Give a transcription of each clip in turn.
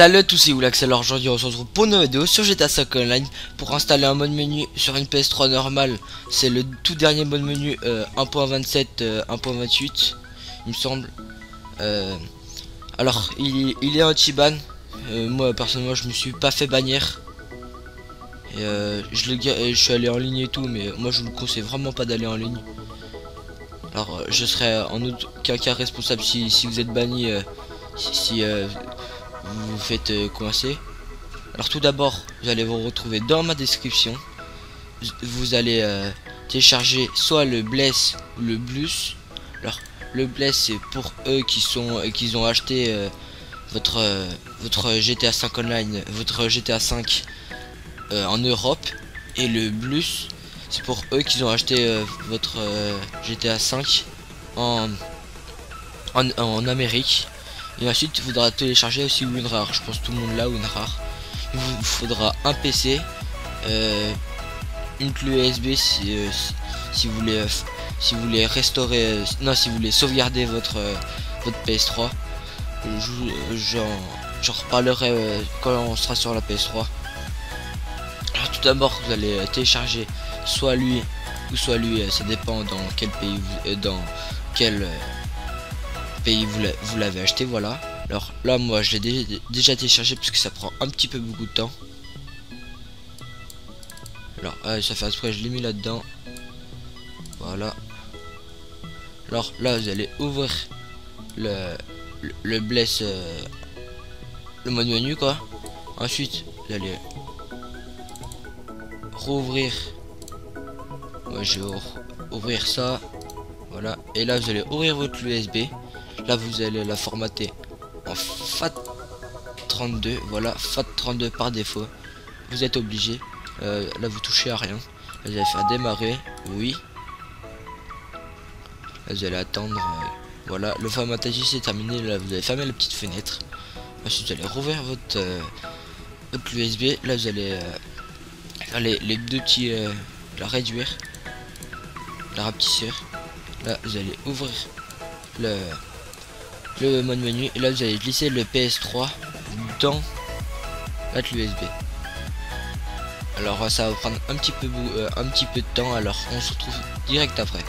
Salut à tous, c'est Oulax. Alors aujourd'hui on se retrouve pour une vidéo sur GTA 5 Online pour installer un mode menu sur une PS3 normale. C'est le tout dernier mode menu 1.27, 1.28 il me semble. Alors il est anti-ban. Moi personnellement je me suis pas fait bannir. Et je suis allé en ligne et tout, mais moi je vous conseille vraiment pas d'aller en ligne. Alors je serai en aucun cas responsable si vous êtes banni, si vous vous faites coincer. Alors tout d'abord vous allez vous retrouver dans ma description. Vous allez télécharger soit le Bless ou le Blus. Alors le Bless c'est pour eux qui ont acheté votre GTA 5 Online, votre GTA 5 en Europe. Et le Blus c'est pour eux qui ont acheté votre GTA 5 en Amérique. Et ensuite il faudra télécharger aussi WinRAR. Je pense que tout le monde là WinRAR. Il vous faudra un PC, une clé USB si vous voulez restaurer, non, si vous voulez sauvegarder votre PS3. J'en reparlerai quand on sera sur la PS3. Alors tout d'abord vous allez télécharger soit lui ou soit lui, ça dépend dans quel pays vous l'avez acheté. Voilà. Alors là moi je l'ai déjà téléchargé parce que ça prend un petit peu beaucoup de temps. Alors ça fait exprès, je l'ai mis là dedans. Voilà. Alors là vous allez ouvrir le Bless, le mode menu quoi. Ensuite vous allez rouvrir, moi je vais ouvrir ça. Voilà. Et là vous allez ouvrir votre USB. Là vous allez la formater en FAT32. Voilà, FAT32 par défaut. Vous êtes obligé. Là vous touchez à rien. Là, vous allez faire démarrer. Oui. Là, vous allez attendre. Voilà, le formatage c'est terminé. Là vous allez fermer la petite fenêtre. Ensuite vous allez rouvrir votre USB. Là vous allez les deux petits la réduire, la rapetisser. Là vous allez ouvrir le mode menu et là vous allez glisser le PS3 dans la clé USB. Alors ça va prendre un petit peu de temps, alors on se retrouve direct après.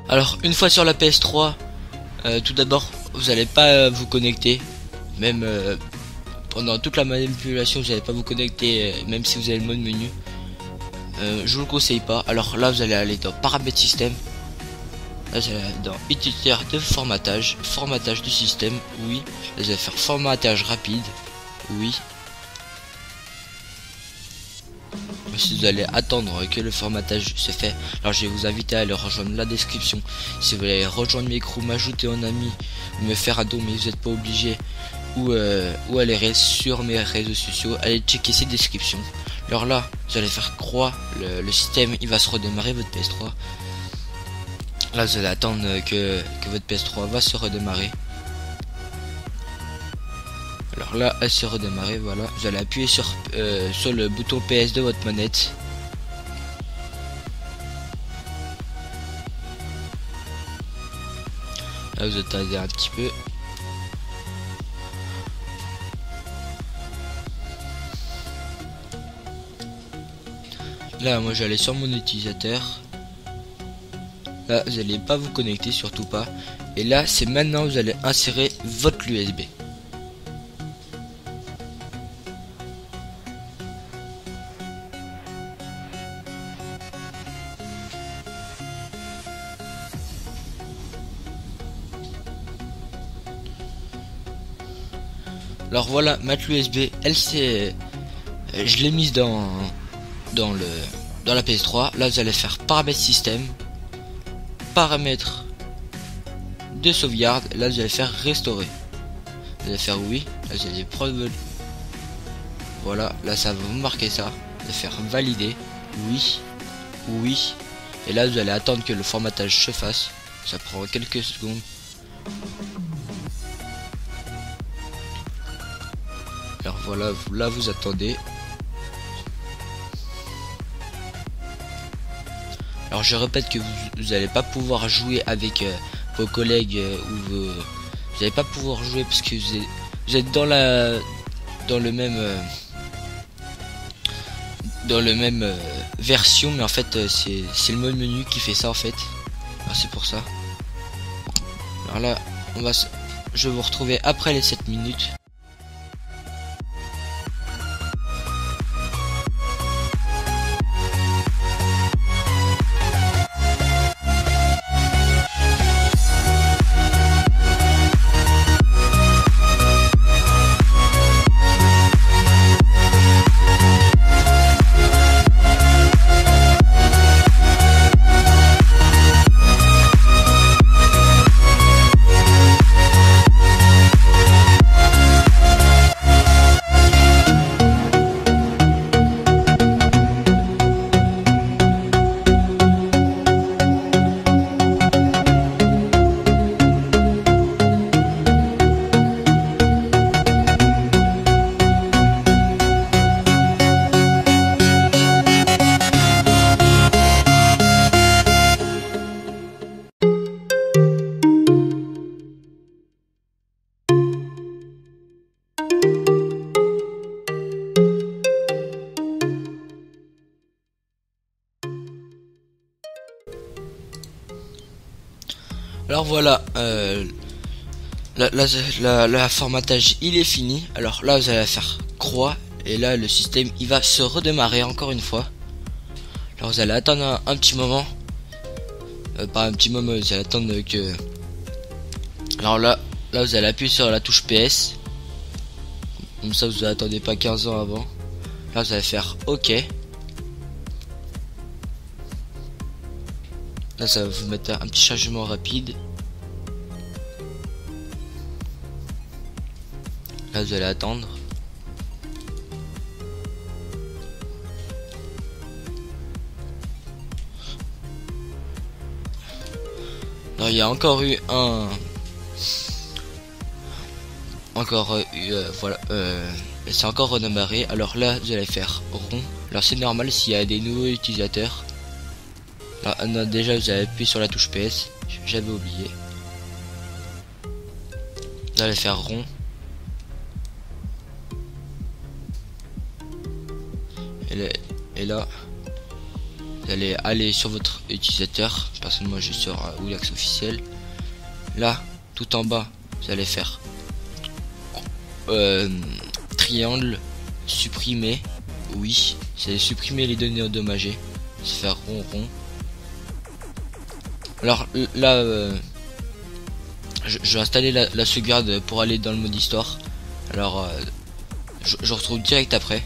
Alors une fois sur la PS3, tout d'abord vous n'allez pas vous connecter, même pendant toute la manipulation vous n'allez pas vous connecter, même si vous avez le mode menu. Je vous le conseille pas. Alors là vous allez aller dans paramètres système. Là vous allez aller dans utilitaire de formatage, formatage du système, oui. Là vous allez faire formatage rapide, oui. Si vous allez attendre que le formatage se fait, alors je vais vous inviter à aller rejoindre la description. Si vous voulez rejoindre mes crews, m'ajouter en ami ou me faire un don, mais vous n'êtes pas obligé, ou aller sur mes réseaux sociaux, allez checker ces descriptions. Alors là vous allez faire croix, le système il va se redémarrer, votre PS3. Là vous allez attendre que votre PS3 va se redémarrer. Alors là, elle s'est redémarrée, voilà. Vous allez appuyer sur le bouton PS de votre manette. Là, vous attendez un petit peu. Là, moi, j'allais sur mon utilisateur. Là, vous n'allez pas vous connecter, surtout pas. Et là, c'est maintenant vous allez insérer votre USB. Alors voilà, ma clé USB, elle c'est, je l'ai mise dans la PS3. Là, vous allez faire paramètres système, paramètres de sauvegarde. Là, vous allez faire restaurer. Vous allez faire oui. Là, vous allez prendre. Voilà, là, ça va vous marquer ça. Vous allez faire valider. Oui, oui. Et là, vous allez attendre que le formatage se fasse. Ça prend quelques secondes. Alors voilà, là vous attendez. Alors je répète que vous n'allez pas pouvoir jouer avec vos collègues ou vous n'allez pas pouvoir jouer parce que vous êtes dans le même version, mais en fait c'est le mode menu qui fait ça en fait. Alors c'est pour ça. Alors là je vais vous retrouver après les 7 minutes. Alors voilà, la formatage il est fini. Alors là vous allez faire croix et là le système il va se redémarrer encore une fois. Alors vous allez attendre un petit moment, pas un petit moment, vous allez attendre que. Alors là vous allez appuyer sur la touche PS, comme ça vous attendez pas 15 ans avant. Là vous allez faire OK. Là ça va vous mettre un petit chargement rapide. Là vous allez attendre. Non, il y a encore eu un. Voilà. C'est encore redémarré. Alors là vous allez faire rond. Alors c'est normal s'il y a des nouveaux utilisateurs. Alors, non, déjà vous avez appuyé sur la touche PS, j'avais oublié. Vous allez faire rond. Et là vous allez aller sur votre utilisateur. Personnellement je suis sur Willax officiel. Là tout en bas vous allez faire triangle, supprimer. Oui, c'est supprimer les données endommagées. C'est faire rond rond. Alors là je vais installer la sauvegarde pour aller dans le mode histoire. Alors je retrouve direct après.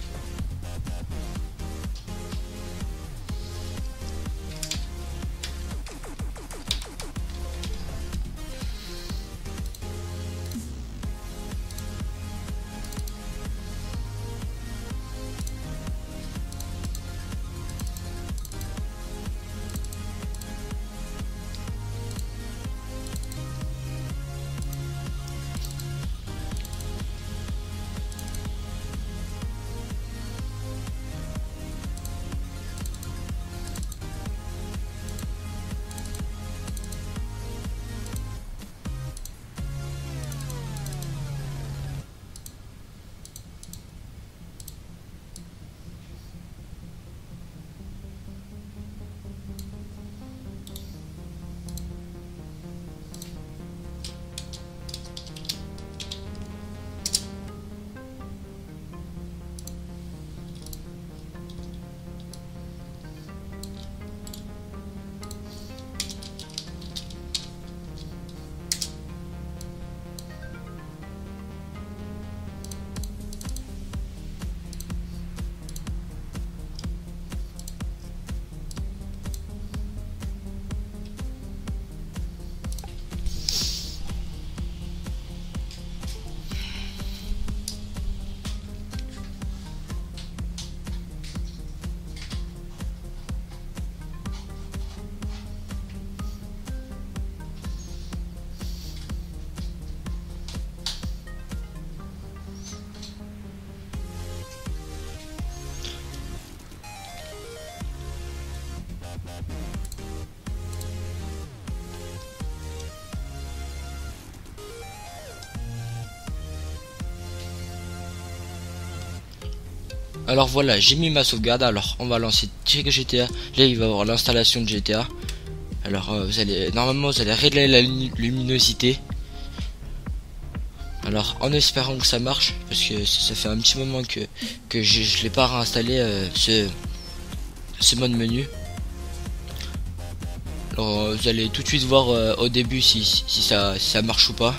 Alors voilà, j'ai mis ma sauvegarde. Alors on va lancer direct GTA. Là il va y avoir l'installation de GTA. Alors normalement vous allez régler la luminosité. Alors en espérant que ça marche, parce que ça fait un petit moment que je l'ai pas réinstallé ce mode menu. Alors vous allez tout de suite voir au début si ça marche ou pas.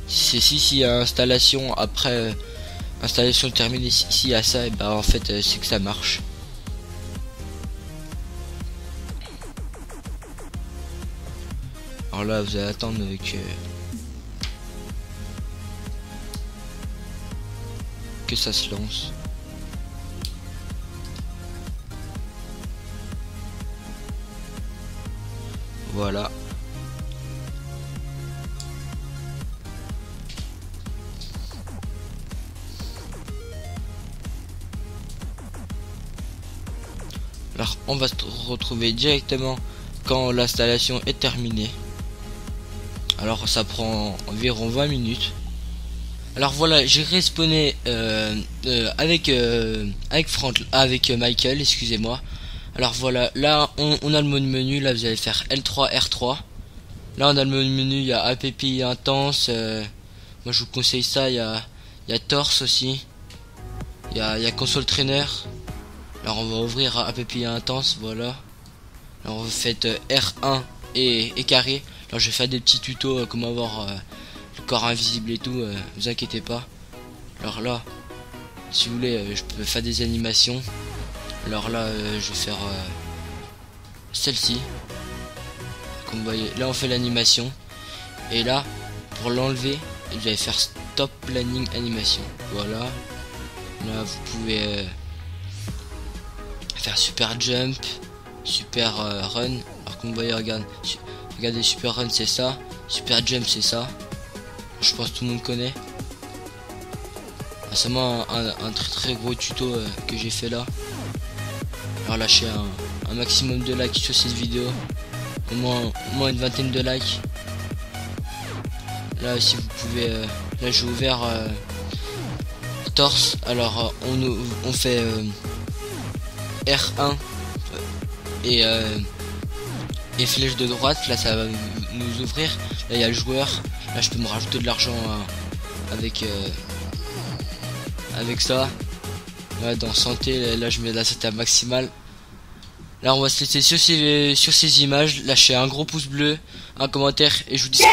C'est si installation après installation terminée, s'il y a ça, et bah en fait c'est que ça marche. Alors là vous allez attendre que ça se lance. Voilà. Alors on va se retrouver directement quand l'installation est terminée. Alors ça prend environ 20 minutes. Alors voilà, j'ai respawné avec Michael, excusez-moi. Alors voilà, là on a le mode menu. Là vous allez faire L3 R3. Là on a le mode menu, il y a APP intense, moi je vous conseille ça. Il y a torse aussi, il y a console trainer. Alors on va ouvrir APP intense, voilà. Alors vous faites R1 et carré. Alors je vais faire des petits tutos comment avoir le corps invisible et tout, vous inquiétez pas. Alors là, si vous voulez, je peux faire des animations. Alors là, je vais faire celle-ci. Comme vous voyez, là on fait l'animation. Et là, pour l'enlever, vous allez faire stop planning animation. Voilà. Là vous pouvez faire super jump, super run. Alors comme vous voyez, regardez, super run c'est ça, super jump c'est ça. Je pense que tout le monde connaît. C'est seulement un très gros tuto que j'ai fait là. Alors lâchez un maximum de likes sur cette vidéo, au moins une vingtaine de likes. Là si vous pouvez, là j'ai ouvert torse. Alors on fait R1 et flèche de droite. Là ça va nous ouvrir. Là il y a le joueur. Là je peux me rajouter de l'argent avec ça. Là, dans santé, là je mets la santé à maximale. Là on va se laisser sur ces images. Lâchez un gros pouce bleu, un commentaire et je vous dis